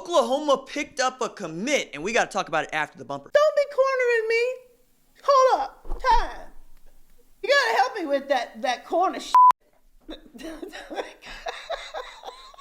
Oklahoma picked up a commit, and we got to talk about it after the bumper. Don't be cornering me. Hold up. Time. You got to help me with that corner shit.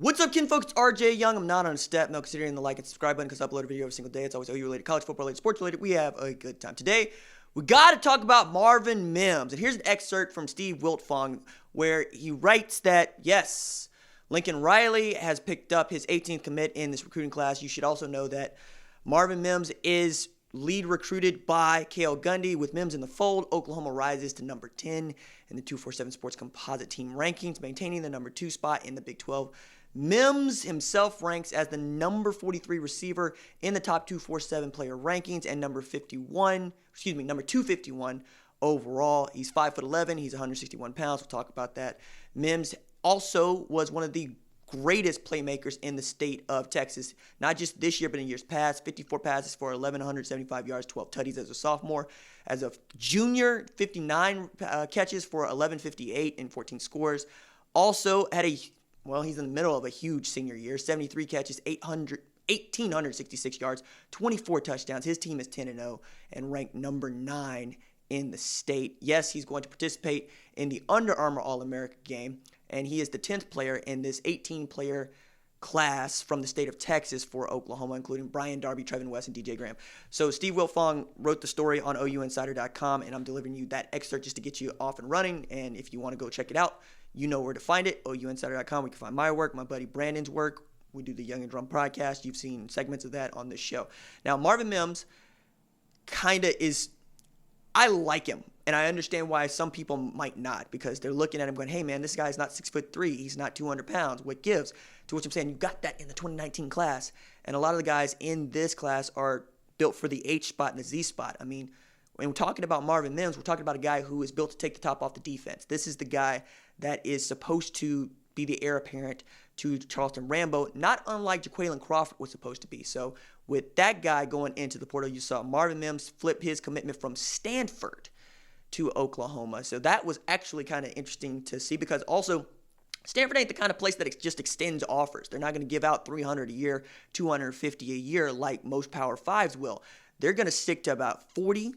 What's up, kinfolk? It's RJ Young. I'm not on a step mill, considering the like and subscribe button because I upload a video every single day. It's always OU related, college football related, sports related. We have a good time. Today, we got to talk about Marvin Mims. And here's an excerpt from Steve Wiltfong where he writes that, yes, Lincoln Riley has picked up his 18th commit in this recruiting class. You should also know that Marvin Mims is lead recruited by Cale Gundy. With Mims in the fold, Oklahoma rises to number 10 in the 247 Sports Composite Team Rankings, maintaining the number 2 spot in the Big 12. Mims himself ranks as the number 43 receiver in the top 247 player rankings and number 251 overall. He's 5'11", he's 161 pounds. We'll talk about that. Mims also was one of the greatest playmakers in the state of Texas, not just this year, but in years past. 54 passes for 1,175 yards, 12 tutties as a sophomore. As a junior, 59 catches for 1,158 and 14 scores. Also had he's in the middle of a huge senior year. 73 catches, 1,866 yards, 24 touchdowns. His team is 10-0 and ranked number 9 in the state. Yes, he's going to participate in the Under Armour All-America game, and he is the 10th player in this 18-player class from the state of Texas for Oklahoma, including Brian Darby, Trevin West, and DJ Graham. So Steve Wiltfong wrote the story on OUinsider.com, and I'm delivering you that excerpt just to get you off and running. And if you want to go check it out, you know where to find it, OUinsider.com. We can find my work, my buddy Brandon's work. We do the Young and Drum podcast. You've seen segments of that on this show. Now, Marvin Mims kind of is, I like him, and I understand why some people might not, because they're looking at him going, hey, man, this guy's not 6'3". He's not 200 pounds. What gives? To which I'm saying, you got that in the 2019 class, and a lot of the guys in this class are built for the H spot and the Z spot. I mean, when we're talking about Marvin Mims, we're talking about a guy who is built to take the top off the defense. This is the guy that is supposed to be the heir apparent to Charleston Rambo, not unlike Jaquaylin Crawford was supposed to be. So with that guy going into the portal, you saw Marvin Mims flip his commitment from Stanford to Oklahoma. So that was actually kind of interesting to see, because also Stanford ain't the kind of place that just extends offers. They're not going to give out 300 a year, 250 a year like most Power 5s will. They're going to stick to about 40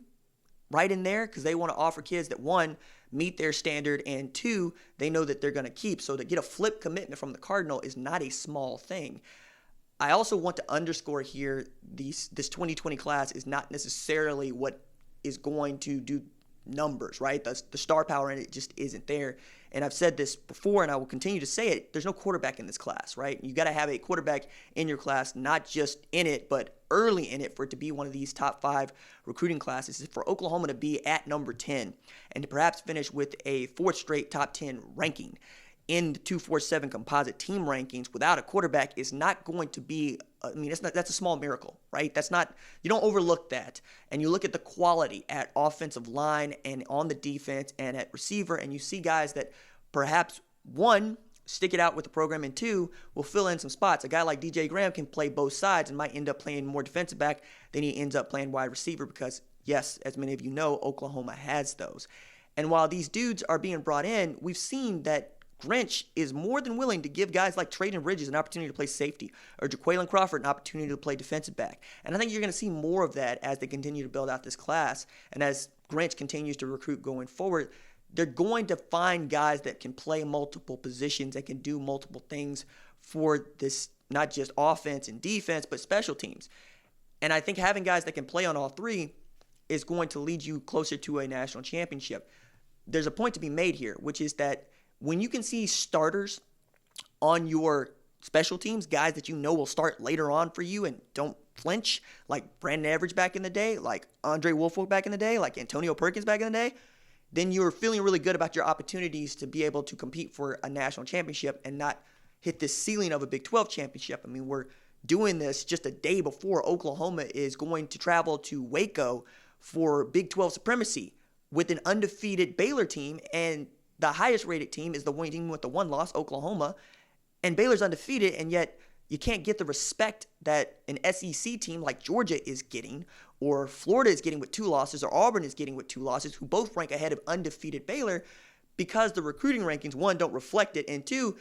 right in there, because they want to offer kids that, one, meet their standard, and two, they know that they're going to keep. So to get a flip commitment from the Cardinal is not a small thing. I also want to underscore here, this 2020 class is not necessarily what is going to do numbers, right? The star power in it just isn't there. And I've said this before, and I will continue to say it. There's no quarterback in this class, right? You got to have a quarterback in your class, not just in it, but early in it, for it to be one of these top 5 recruiting classes. For Oklahoma to be at number 10 and to perhaps finish with a 4th straight top 10 ranking in the 247 composite team rankings without a quarterback is not going to be, that's a small miracle, right? You don't overlook that. And you look at the quality at offensive line and on the defense and at receiver, and you see guys that perhaps, one, stick it out with the program, and two, will fill in some spots. A guy like DJ Graham can play both sides and might end up playing more defensive back than he ends up playing wide receiver, because, yes, as many of you know, Oklahoma has those. And while these dudes are being brought in, we've seen that Grinch is more than willing to give guys like Traden Bridges an opportunity to play safety, or Jaquaylin Crawford an opportunity to play defensive back. And I think you're going to see more of that as they continue to build out this class. And as Grinch continues to recruit going forward, they're going to find guys that can play multiple positions, that can do multiple things for this, not just offense and defense, but special teams. And I think having guys that can play on all three is going to lead you closer to a national championship. There's a point to be made here, which is that when you can see starters on your special teams, guys that you know will start later on for you and don't flinch, like Brandon Average back in the day, like Andre Wolfolk back in the day, like Antonio Perkins back in the day, then you're feeling really good about your opportunities to be able to compete for a national championship and not hit this ceiling of a Big 12 championship. I mean, we're doing this just a day before Oklahoma is going to travel to Waco for Big 12 supremacy with an undefeated Baylor team, and the highest rated team is the one team with the 1 loss, Oklahoma, and Baylor's undefeated, and yet you can't get the respect that an SEC team like Georgia is getting, or Florida is getting with 2 losses, or Auburn is getting with 2 losses, who both rank ahead of undefeated Baylor, because the recruiting rankings, 1, don't reflect it, and 2,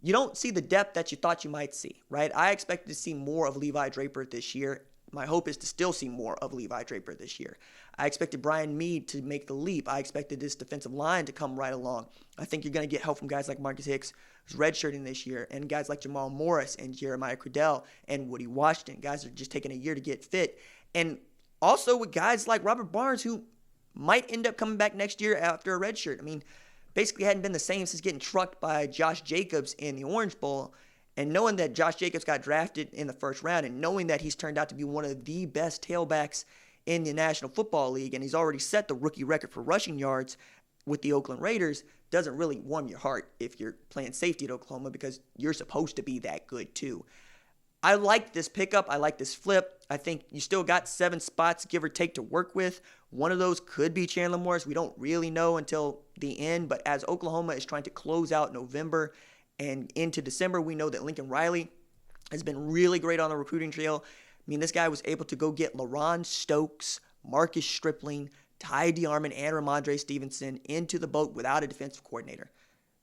you don't see the depth that you thought you might see, right? I expected to see more of Levi Draper this year. My hope is to still see more of Levi Draper this year. I expected Brian Mead to make the leap. I expected this defensive line to come right along. I think you're going to get help from guys like Marcus Hicks, who's redshirting this year, and guys like Jamal Morris and Jeremiah Cradell and Woody Washington. Guys are just taking a year to get fit. And also with guys like Robert Barnes, who might end up coming back next year after a redshirt. I mean, basically hadn't been the same since getting trucked by Josh Jacobs in the Orange Bowl. And knowing that Josh Jacobs got drafted in the first round and knowing that he's turned out to be one of the best tailbacks in the National Football League, and he's already set the rookie record for rushing yards with the Oakland Raiders, doesn't really warm your heart if you're playing safety at Oklahoma, because you're supposed to be that good too. I like this pickup. I like this flip. I think you still got 7 spots, give or take, to work with. One of those could be Chandler Morris. We don't really know until the end, but as Oklahoma is trying to close out November and into December, we know that Lincoln Riley has been really great on the recruiting trail. I mean, this guy was able to go get LaRon Stokes, Marcus Stripling, Ty DeArmond, and Ramondre Stevenson into the boat without a defensive coordinator.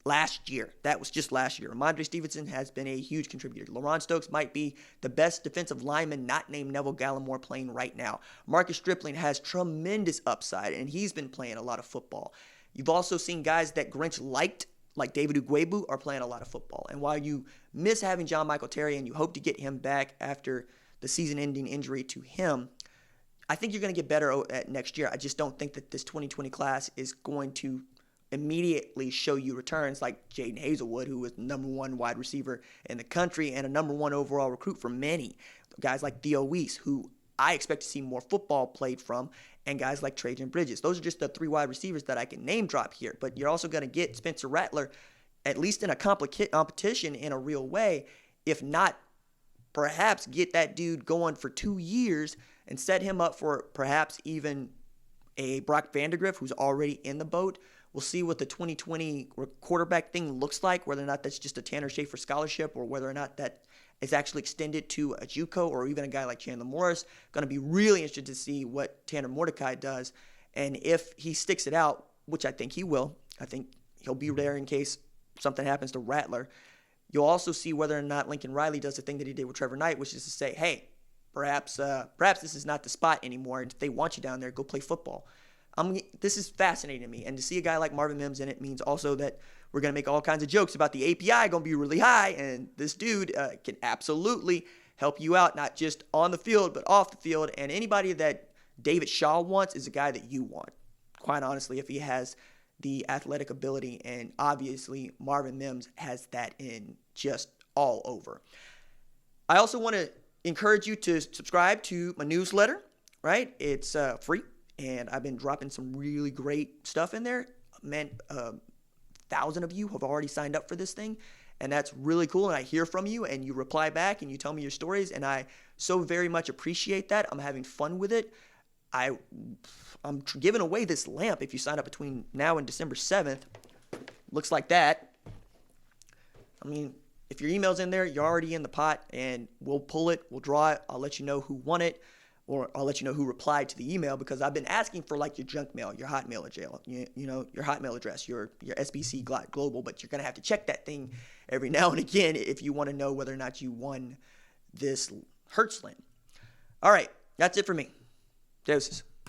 Last year. That was just last year. Ramondre Stevenson has been a huge contributor. LaRon Stokes might be the best defensive lineman not named Neville Gallimore playing right now. Marcus Stripling has tremendous upside, and he's been playing a lot of football. You've also seen guys that Grinch liked, like David Ugwebu, are playing a lot of football. And while you miss having John Michael Terry and you hope to get him back after the season-ending injury to him, I think you're going to get better at next year. I just don't think that this 2020 class is going to immediately show you returns like Jaden Hazelwood, who was the number 1 wide receiver in the country and a number 1 overall recruit for many. Guys like Theo Weiss, who I expect to see more football played from, and guys like Trajan Bridges. Those are just the 3 wide receivers that I can name drop here. But you're also going to get Spencer Rattler, at least in a competition in a real way, if not perhaps get that dude going for 2 years and set him up for perhaps even a Brock Vandegrift, who's already in the boat. We'll see what the 2020 quarterback thing looks like, whether or not that's just a Tanner Schaefer scholarship or whether or not that is actually extended to a JUCO or even a guy like Chandler Morris. Going to be really interested to see what Tanner Mordecai does. And if he sticks it out, which I think he will, I think he'll be there in case something happens to Rattler. You'll also see whether or not Lincoln Riley does the thing that he did with Trevor Knight, which is to say, hey, perhaps this is not the spot anymore. And if they want you down there, go play football. This is fascinating to me. And to see a guy like Marvin Mims in it means also that we're going to make all kinds of jokes about the API going to be really high. And this dude can absolutely help you out, not just on the field, but off the field. And anybody that David Shaw wants is a guy that you want, quite honestly, if he has the athletic ability. And obviously, Marvin Mims has that in just all over. I also want to encourage you to subscribe to my newsletter, right? It's free. And I've been dropping some really great stuff in there. Man, 1,000 of you have already signed up for this thing. And that's really cool. And I hear from you and you reply back and you tell me your stories. And I so very much appreciate that. I'm having fun with it. I'm giving away this lamp if you sign up between now and December 7th. Looks like that. I mean, if your email's in there, you're already in the pot. And we'll pull it. We'll draw it. I'll let you know who won it. Or I'll let you know who replied to the email, because I've been asking for like your junk mail, your Hotmail address, your Hotmail address, your SBC Global, but you're going to have to check that thing every now and again if you want to know whether or not you won this Hertz lamp. All right, that's it for me. Deuces.